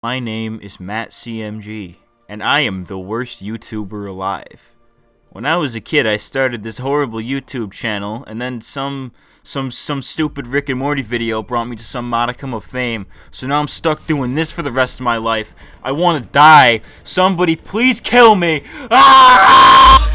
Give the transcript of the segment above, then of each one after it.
My name is Matt CMG, and I am the worst YouTuber alive. When I was a kid, I started this horrible YouTube channel, and then some stupid Rick and Morty video brought me to some modicum of fame. So now I'm stuck doing this for the rest of my life. I want to die. Somebody please kill me. Ah!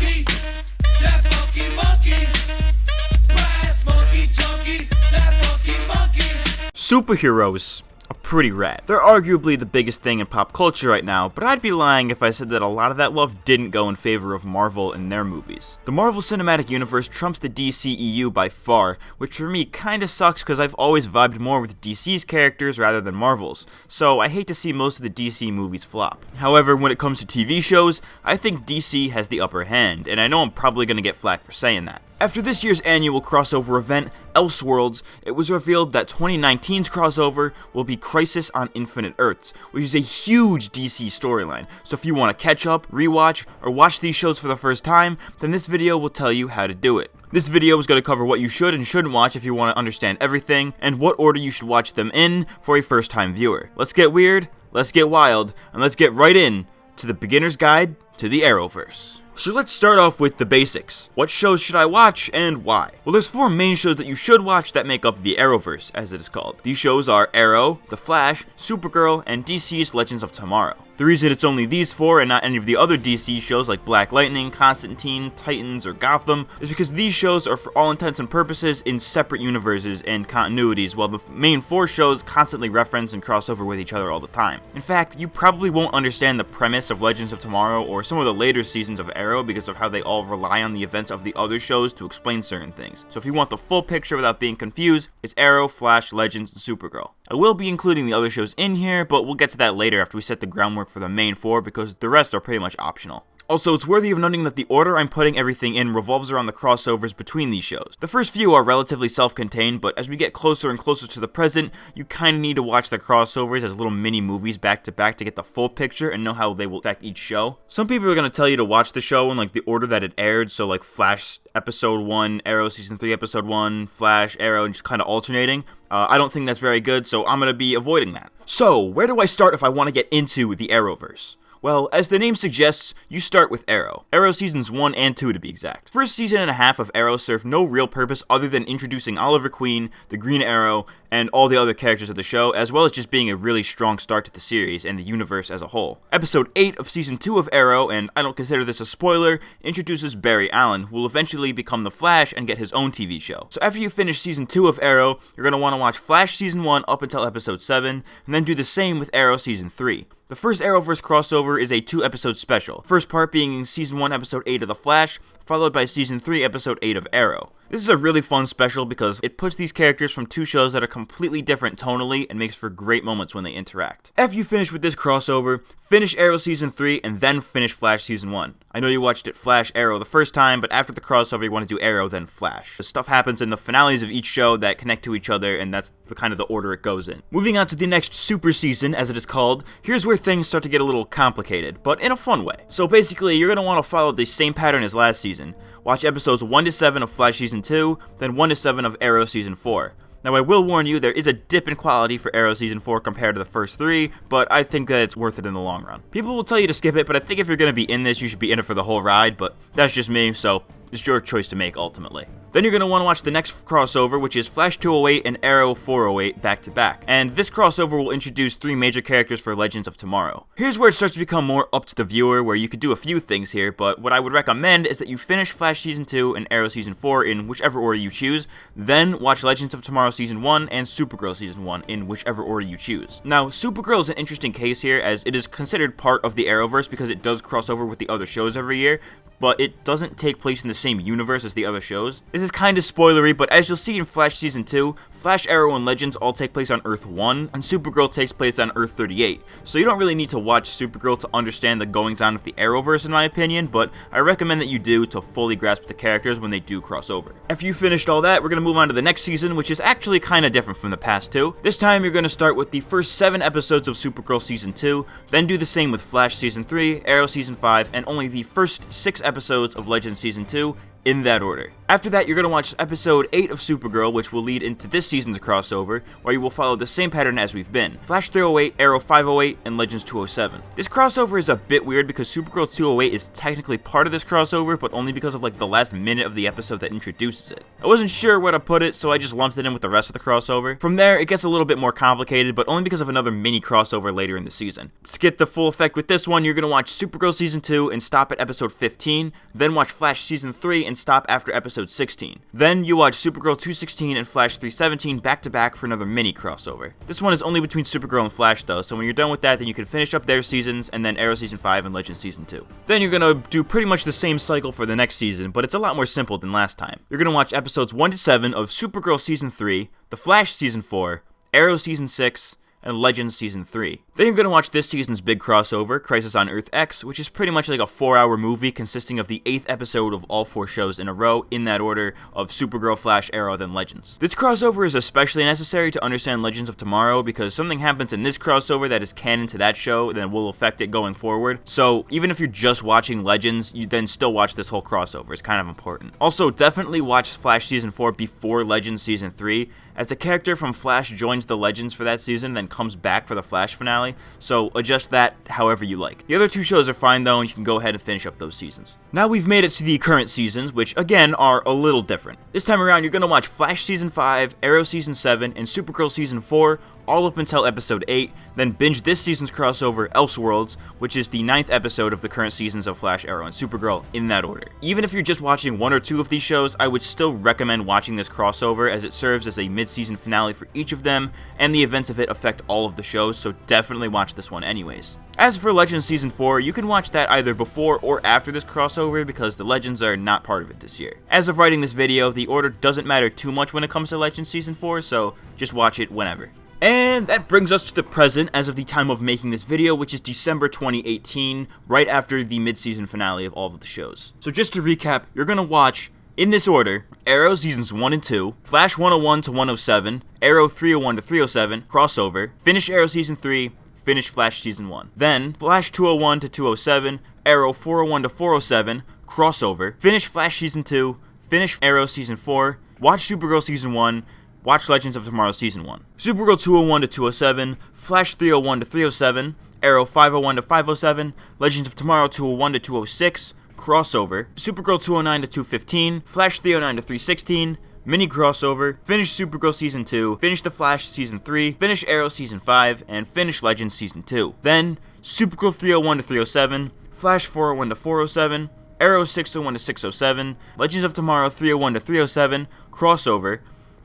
Superheroes are pretty rad. They're arguably the biggest thing in pop culture right now, but I'd be lying if I said that a lot of that love didn't go in favor of Marvel and their movies. The Marvel Cinematic Universe trumps the DCEU by far, which for me kinda sucks because I've always vibed more with DC's characters rather than Marvel's, so I hate to see most of the DC movies flop. However, when it comes to TV shows, I think DC has the upper hand, and I know I'm probably gonna get flack for saying that. After this year's annual crossover event, Elseworlds, it was revealed that 2019's crossover will be Crisis on Infinite Earths, which is a huge DC storyline. So if you want to catch up, rewatch, or watch these shows for the first time, then this video will tell you how to do it. This video is going to cover what you should and shouldn't watch if you want to understand everything, and what order you should watch them in for a first-time viewer. Let's get weird, let's get wild, and let's get right in to the beginner's guide to the Arrowverse. So let's start off with the basics. What shows should I watch and why? Well, there's 4 main shows that you should watch that make up the Arrowverse, as it is called. These shows are Arrow, The Flash, Supergirl, and DC's Legends of Tomorrow. The reason it's only these 4 and not any of the other DC shows like Black Lightning, Constantine, Titans, or Gotham is because these shows are for all intents and purposes in separate universes and continuities, while the main 4 shows constantly reference and cross over with each other all the time. In fact, you probably won't understand the premise of Legends of Tomorrow or some of the later seasons of Arrow because of how they all rely on the events of the other shows to explain certain things. So if you want the full picture without being confused, it's Arrow, Flash, Legends, and Supergirl. I will be including the other shows in here, but we'll get to that later after we set the groundwork for the main 4 because the rest are pretty much optional. Also, it's worthy of noting that the order I'm putting everything in revolves around the crossovers between these shows. The first few are relatively self-contained, but as we get closer and closer to the present, you kinda need to watch the crossovers as little mini movies back to back to get the full picture and know how they will affect each show. Some people are gonna tell you to watch the show in like the order that it aired, so like Flash episode 1, Arrow season 3 episode 1, Flash, Arrow, and just kinda alternating. I don't think that's very good, so I'm gonna be avoiding that. So, where do I start if I want to get into the Arrowverse? Well, as the name suggests, you start with Arrow. Arrow seasons 1 and 2 to be exact. First season and a half of Arrow served no real purpose other than introducing Oliver Queen, the Green Arrow, and all the other characters of the show, as well as just being a really strong start to the series and the universe as a whole. Episode 8 of season 2 of Arrow, and I don't consider this a spoiler, introduces Barry Allen, who will eventually become the Flash and get his own TV show. So after you finish season 2 of Arrow, you're going to want to watch Flash season 1 up until episode 7, and then do the same with Arrow season 3. The first Arrowverse crossover is a 2-episode special, first part being season 1 episode 8 of The Flash, followed by season 3 episode 8 of Arrow. This is a really fun special because it puts these characters from 2 shows that are completely different tonally and makes for great moments when they interact. After you finish with this crossover, finish Arrow season 3 and then finish Flash season 1. I know you watched it Flash Arrow the first time, but after the crossover you want to do Arrow then Flash. The stuff happens in the finales of each show that connect to each other, and that's the kind of the order it goes in. Moving on to the next super season, as it is called, here's where things start to get a little complicated, but in a fun way. So basically, you're going to want to follow the same pattern as last season. Watch episodes 1 to 7 of Flash season 2, then 1 to 7 of Arrow season 4. Now I will warn you, there is a dip in quality for Arrow season 4 compared to the first 3, but I think that it's worth it in the long run. People will tell you to skip it, but I think if you're going to be in this, you should be in it for the whole ride, but that's just me, so it's your choice to make ultimately. Then you're going to want to watch the next crossover, which is Flash 208 and Arrow 408 back to back. And this crossover will introduce 3 major characters for Legends of Tomorrow. Here's where it starts to become more up to the viewer, where you could do a few things here, but what I would recommend is that you finish Flash Season 2 and Arrow Season 4 in whichever order you choose, then watch Legends of Tomorrow Season 1 and Supergirl Season 1 in whichever order you choose. Now, Supergirl is an interesting case here, as it is considered part of the Arrowverse because it does cross over with the other shows every year, but it doesn't take place in the same universe as the other shows. This is kind of spoilery, but as you'll see in Flash Season 2, Flash, Arrow, and Legends all take place on Earth 1, and Supergirl takes place on Earth 38. So you don't really need to watch Supergirl to understand the goings-on of the Arrowverse in my opinion, but I recommend that you do to fully grasp the characters when they do cross over. After you finished all that, we're going to move on to the next season, which is actually kind of different from the past 2. This time you're going to start with the first 7 episodes of Supergirl Season 2, then do the same with Flash Season 3, Arrow Season 5, and only the first 6 episodes of Legends Season 2, in that order. After that, you're going to watch episode 8 of Supergirl, which will lead into this season's crossover, where you will follow the same pattern as we've been. Flash 308, Arrow 508, and Legends 207. This crossover is a bit weird because Supergirl 208 is technically part of this crossover, but only because of like the last minute of the episode that introduces it. I wasn't sure where to put it, so I just lumped it in with the rest of the crossover. From there, it gets a little bit more complicated, but only because of another mini crossover later in the season. To get the full effect with this one, you're going to watch Supergirl Season 2 and stop at episode 15, then watch Flash Season 3 and stop after episode 16. Then you watch Supergirl 216 and Flash 317 back to back for another mini crossover. This one is only between Supergirl and Flash though, so when you're done with that, then you can finish up their seasons and then Arrow Season 5 and Legends Season 2. Then you're going to do pretty much the same cycle for the next season, but it's a lot more simple than last time. You're going to watch episodes 1 to 7 of Supergirl Season 3, The Flash Season 4, Arrow Season 6, and Legends Season 3. Then you're going to watch this season's big crossover, Crisis on Earth X, which is pretty much like a 4-hour movie consisting of the 8th episode of all 4 shows in a row, in that order of Supergirl, Flash, Arrow, then Legends. This crossover is especially necessary to understand Legends of Tomorrow because something happens in this crossover that is canon to that show that will affect it going forward. So even if you're just watching Legends, you then still watch this whole crossover. It's kind of important. Also, definitely watch Flash Season 4 before Legends Season 3, as the character from Flash joins the Legends for that season, then comes back for the Flash finale, so adjust that however you like. The other 2 shows are fine though, and you can go ahead and finish up those seasons. Now we've made it to the current seasons, which again are a little different. This time around, you're going to watch Flash Season 5, Arrow Season 7, and Supergirl Season 4, all up until episode 8, then binge this season's crossover, Elseworlds, which is the 9th episode of the current seasons of Flash, Arrow, and Supergirl, in that order. Even if you're just watching 1 or 2 of these shows, I would still recommend watching this crossover as it serves as a mid-season finale for each of them, and the events of it affect all of the shows, so definitely watch this one anyways. As for Legends Season 4, you can watch that either before or after this crossover because the Legends are not part of it this year. As of writing this video, the order doesn't matter too much when it comes to Legends Season 4, so just watch it whenever. And that brings us to the present as of the time of making this video, which is December 2018, right after the mid-season finale of all of the shows. So just to recap, you're going to watch, in this order, Arrow Seasons 1 and 2, Flash 101 to 107, Arrow 301 to 307, crossover, finish Arrow Season 3, finish Flash Season 1. Then, Flash 201 to 207, Arrow 401 to 407, crossover, finish Flash Season 2, finish Arrow Season 4, watch Supergirl Season 1, watch Legends of Tomorrow Season 1. Supergirl 201 to 207, Flash 301 to 307, Arrow 501 to 507, Legends of Tomorrow 201 to 206, crossover, Supergirl 209 to 215, Flash 309 to 316, mini crossover, finish Supergirl Season 2, finish The Flash Season 3, finish Arrow Season 5, and finish Legends Season 2. Then, Supergirl 301 to 307, Flash 401 to 407, Arrow 601 to 607, Legends of Tomorrow 301 to 307, crossover,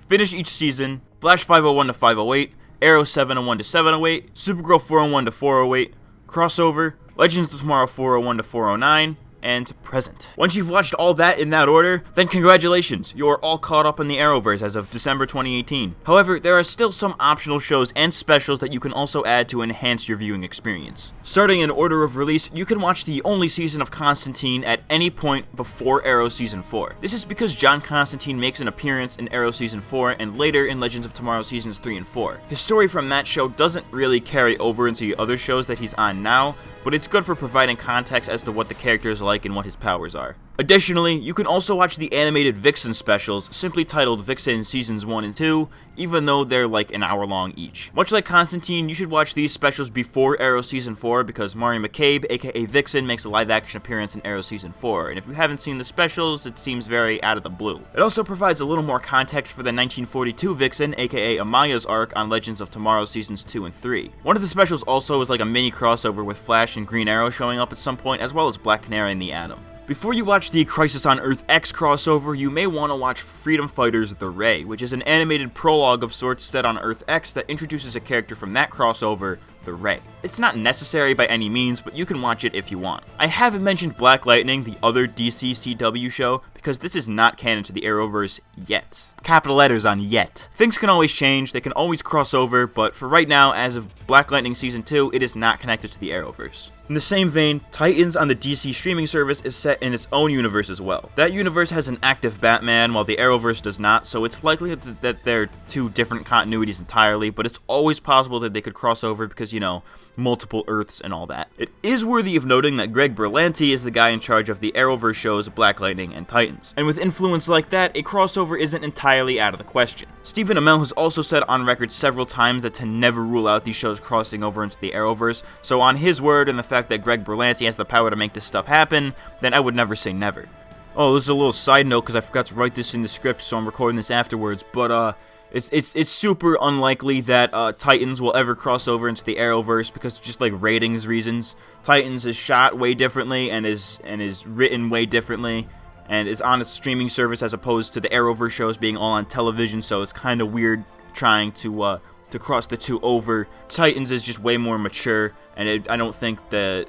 finish each season, Flash 501 to 508, Arrow 701 to 708, Supergirl 401 to 408, crossover, Legends of Tomorrow 401 to 409, and present. Once you've watched all that in that order, then congratulations, you are all caught up in the Arrowverse as of December 2018. However, there are still some optional shows and specials that you can also add to enhance your viewing experience. Starting in order of release, you can watch the only season of Constantine at any point before Arrow Season 4. This is because John Constantine makes an appearance in Arrow Season 4 and later in Legends of Tomorrow Seasons 3 and 4. His story from that show doesn't really carry over into the other shows that he's on now, but it's good for providing context as to what the character is like and what his powers are. Additionally, you can also watch the animated Vixen specials, simply titled Vixen Seasons 1 and 2, even though they're like an hour long each. Much like Constantine, you should watch these specials before Arrow Season 4 because Mari McCabe, aka Vixen, makes a live action appearance in Arrow Season 4, and if you haven't seen the specials, it seems very out of the blue. It also provides a little more context for the 1942 Vixen, aka Amaya's arc on Legends of Tomorrow Seasons 2 and 3. One of the specials also is like a mini crossover with Flash and Green Arrow showing up at some point, as well as Black Canary and the Atom. Before you watch the Crisis on Earth X crossover, you may want to watch Freedom Fighters The Ray, which is an animated prologue of sorts set on Earth X that introduces a character from that crossover, The Ray. It's not necessary by any means, but you can watch it if you want. I haven't mentioned Black Lightning, the other DC CW show, because this is not canon to the Arrowverse yet. Capital letters on yet. Things can always change, they can always cross over, but for right now, as of Black Lightning Season 2, it is not connected to the Arrowverse. In the same vein, Titans on the DC streaming service is set in its own universe as well. That universe has an active Batman, while the Arrowverse does not, so it's likely that they're two different continuities entirely, but it's always possible that they could cross over because, you know, multiple Earths and all that. It is worthy of noting that Greg Berlanti is the guy in charge of the Arrowverse shows Black Lightning and Titans. And with influence like that, a crossover isn't entirely out of the question. Stephen Amell has also said on record several times that to never rule out these shows crossing over into the Arrowverse, so on his word and the fact that Greg Berlanti has the power to make this stuff happen, then I would never say never. Oh, this is a little side note because I forgot to write this in the script, so I'm recording this afterwards, but it's super unlikely that Titans will ever cross over into the Arrowverse because of just like ratings reasons. Titans is shot way differently and is written way differently and is on a streaming service as opposed to the Arrowverse shows being all on television, so it's kind of weird trying to cross the two over. Titans is just way more mature, and I don't think the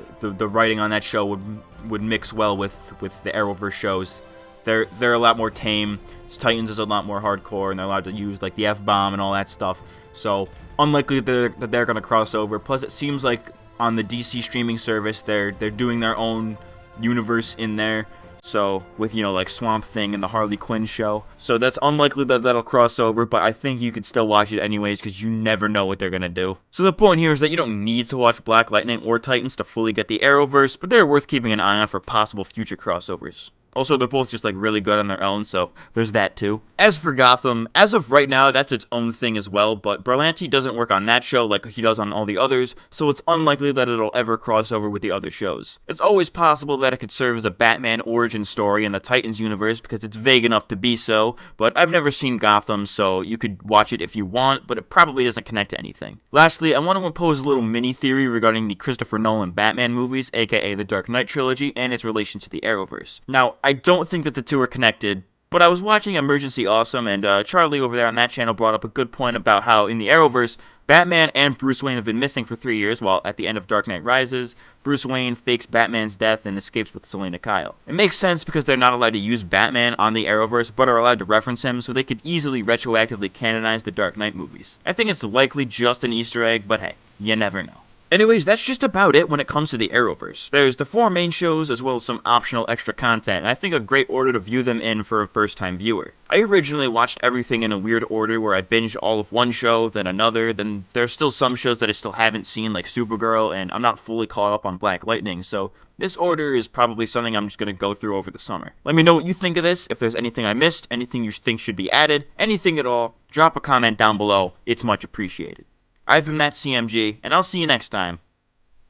writing on that show would mix well with the Arrowverse shows. They're a lot more tame. Titans is a lot more hardcore, and they're allowed to use like the F-bomb and all that stuff. So unlikely that they're gonna cross over. Plus, it seems like on the DC streaming service, they're doing their own universe in there. So with like Swamp Thing and the Harley Quinn show. So that's unlikely that that'll cross over, but I think you could still watch it anyways because you never know what they're gonna do. So the point here is that you don't need to watch Black Lightning or Titans to fully get the Arrowverse, but they're worth keeping an eye on for possible future crossovers. Also, they're both just like really good on their own, so there's that too. As for Gotham, as of right now, that's its own thing as well, but Berlanti doesn't work on that show like he does on all the others, so it's unlikely that it'll ever cross over with the other shows. It's always possible that it could serve as a Batman origin story in the Titans universe because it's vague enough to be so, but I've never seen Gotham, so you could watch it if you want, but it probably doesn't connect to anything. Lastly, I want to impose a little mini theory regarding the Christopher Nolan Batman movies, aka the Dark Knight trilogy, and its relation to the Arrowverse. Now, I don't think that the two are connected, but I was watching Emergency Awesome, and Charlie over there on that channel brought up a good point about how in the Arrowverse, Batman and Bruce Wayne have been missing for 3 years, while at the end of Dark Knight Rises, Bruce Wayne fakes Batman's death and escapes with Selena Kyle. It makes sense because they're not allowed to use Batman on the Arrowverse, but are allowed to reference him, so they could easily retroactively canonize the Dark Knight movies. I think it's likely just an Easter egg, but hey, you never know. Anyways, that's just about it when it comes to the Arrowverse. There's the 4 main shows as well as some optional extra content, and I think a great order to view them in for a first-time viewer. I originally watched everything in a weird order where I binged all of one show, then another, then there's still some shows that I still haven't seen like Supergirl, and I'm not fully caught up on Black Lightning, so this order is probably something I'm just going to go through over the summer. Let me know what you think of this, if there's anything I missed, anything you think should be added, anything at all, drop a comment down below, it's much appreciated. I've been Matt CMG, and I'll see you next time.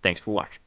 Thanks for watching.